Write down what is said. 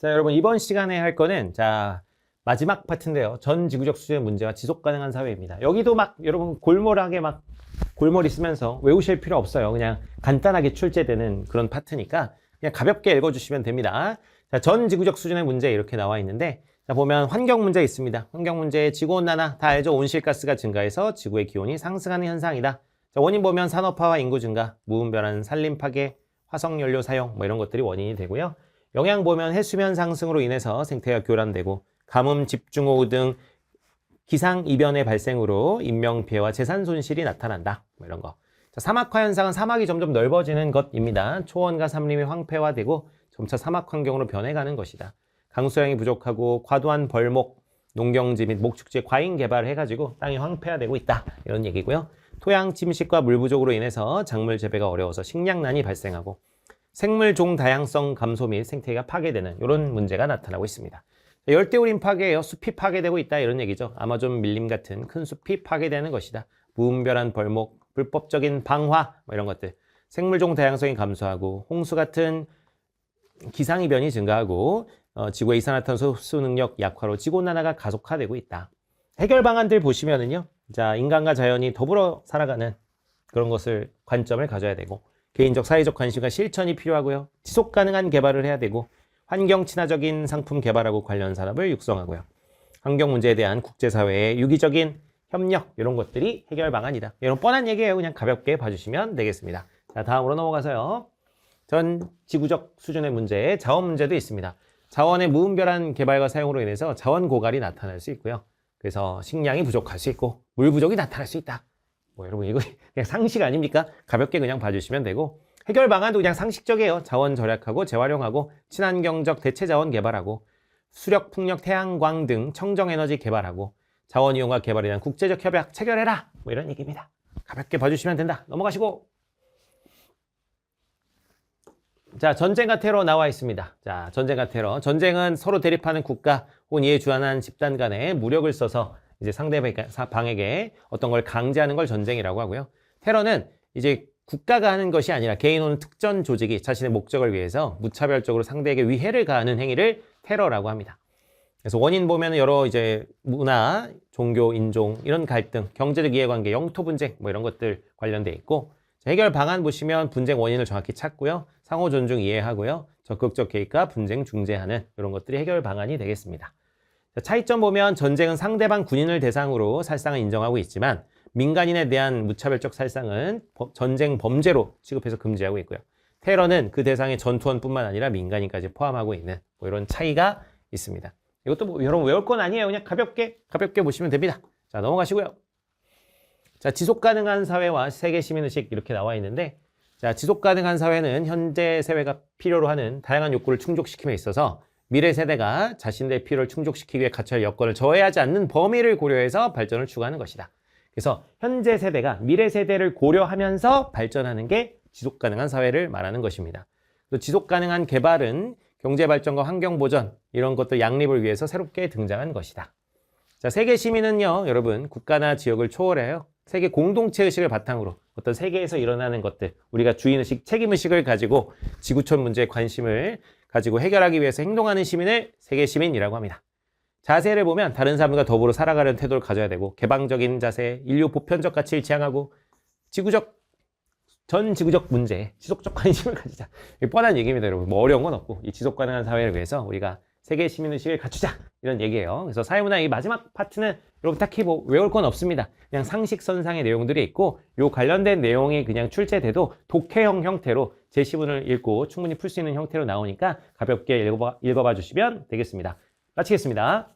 자, 여러분 이번 시간에 할 거는 마지막 파트인데요. 전 지구적 수준의 문제와 지속 가능한 사회입니다. 여기도 여러분 골몰하게 골몰 있으면서 외우실 필요 없어요. 그냥 간단하게 출제되는 그런 파트니까 그냥 가볍게 읽어주시면 됩니다. 자, 전 지구적 수준의 문제 이렇게 나와 있는데, 자, 보면 환경 문제 있습니다. 환경 문제 지구온난화 다 알죠? 온실가스가 증가해서 지구의 기온이 상승하는 현상이다. 자, 원인 보면 산업화와 인구 증가, 무분별한 산림 파괴, 화석연료 사용 이런 것들이 원인이 되고요. 영향 보면 해수면 상승으로 인해서 생태가 교란되고 가뭄, 집중호우 등 기상이변의 발생으로 인명피해와 재산 손실이 나타난다. 이런 거. 자, 사막화 현상은 사막이 점점 넓어지는 것입니다. 초원과 산림이 황폐화되고 점차 사막 환경으로 변해가는 것이다. 강수량이 부족하고 과도한 벌목, 농경지 및 목축지의 과잉 개발을 해가지고 땅이 황폐화되고 있다. 이런 얘기고요. 토양 침식과 물 부족으로 인해서 작물 재배가 어려워서 식량난이 발생하고 생물종 다양성 감소 및 생태계가 파괴되는 이런 문제가 나타나고 있습니다. 열대우림 파괴예요. 숲이 파괴되고 있다 이런 얘기죠. 아마존 밀림 같은 큰 숲이 파괴되는 것이다. 무분별한 벌목, 불법적인 방화 이런 것들, 생물종 다양성이 감소하고 홍수 같은 기상이변이 증가하고 지구의 이산화탄소 흡수 능력 약화로 지구온난화가 가속화되고 있다. 해결 방안들 보시면은요. 자, 인간과 자연이 더불어 살아가는 그런 것을 관점을 가져야 되고 개인적 사회적 관심과 실천이 필요하고요. 지속 가능한 개발을 해야 되고 환경 친화적인 상품 개발하고 관련 산업을 육성하고요. 환경 문제에 대한 국제사회의 유기적인 협력 이런 것들이 해결 방안이다. 이런 뻔한 얘기예요. 그냥 가볍게 봐주시면 되겠습니다. 자, 다음으로 넘어가서요. 전 지구적 수준의 문제, 자원 문제도 있습니다. 자원의 무분별한 개발과 사용으로 인해서 자원 고갈이 나타날 수 있고요. 그래서 식량이 부족할 수 있고 물 부족이 나타날 수 있다. 여러분 이거 그냥 상식 아닙니까? 가볍게 그냥 봐주시면 되고 해결 방안도 그냥 상식적이에요. 자원 절약하고 재활용하고 친환경적 대체 자원 개발하고 수력, 풍력, 태양광 등 청정에너지 개발하고 자원 이용과 개발에 대한 국제적 협약 체결해라. 이런 얘기입니다. 가볍게 봐주시면 된다. 넘어가시고. 자, 전쟁과 테러 나와 있습니다. 자, 전쟁과 테러. 전쟁은 서로 대립하는 국가 혹은 이에 주안한 집단 간에 무력을 써서 이제 상대방에게 어떤 걸 강제하는 걸 전쟁이라고 하고요. 테러는 이제 국가가 하는 것이 아니라 개인 혹은 특정 조직이 자신의 목적을 위해서 무차별적으로 상대에게 위해를 가하는 행위를 테러라고 합니다. 그래서 원인 보면 여러 이제 문화, 종교, 인종 이런 갈등, 경제적 이해관계, 영토 분쟁 이런 것들 관련돼 있고, 해결 방안 보시면 분쟁 원인을 정확히 찾고요. 상호 존중 이해하고요. 적극적 개입과 분쟁 중재하는 이런 것들이 해결 방안이 되겠습니다. 차이점 보면 전쟁은 상대방 군인을 대상으로 살상을 인정하고 있지만 민간인에 대한 무차별적 살상은 전쟁 범죄로 취급해서 금지하고 있고요. 테러는 그 대상의 전투원뿐만 아니라 민간인까지 포함하고 있는 이런 차이가 있습니다. 이것도 여러분 외울 건 아니에요. 그냥 가볍게 보시면 됩니다. 자, 넘어가시고요. 자, 지속 가능한 사회와 세계 시민의식 이렇게 나와 있는데, 자, 지속 가능한 사회는 현재 사회가 필요로 하는 다양한 욕구를 충족시킴에 있어서 미래 세대가 자신들의 필요를 충족시키기 위해 갖춰야 할 여건을 저해하지 않는 범위를 고려해서 발전을 추구하는 것이다. 그래서 현재 세대가 미래 세대를 고려하면서 발전하는 게 지속 가능한 사회를 말하는 것입니다. 또 지속 가능한 개발은 경제 발전과 환경 보전 이런 것들 양립을 위해서 새롭게 등장한 것이다. 자, 세계 시민은요, 여러분 국가나 지역을 초월해요. 세계 공동체 의식을 바탕으로 어떤 세계에서 일어나는 것들, 우리가 주인의식, 책임의식을 가지고 지구촌 문제에 관심을 가지고 해결하기 위해서 행동하는 시민을 세계 시민이라고 합니다. 자세를 보면 다른 사람들과 더불어 살아가려는 태도를 가져야 되고 개방적인 자세, 인류 보편적 가치를 지향하고 전 지구적 문제에 지속적 관심을 가지자. 뻔한 얘기입니다, 여러분. 어려운 건 없고 이 지속 가능한 사회를 위해서 우리가 세계 시민의식을 갖추자 이런 얘기예요. 그래서 사회문화 이 마지막 파트는 여러분 딱히 외울 건 없습니다. 그냥 상식선상의 내용들이 있고 요 관련된 내용이 그냥 출제돼도 독해형 형태로 제시문을 읽고 충분히 풀 수 있는 형태로 나오니까 가볍게 읽어봐 주시면 되겠습니다. 마치겠습니다.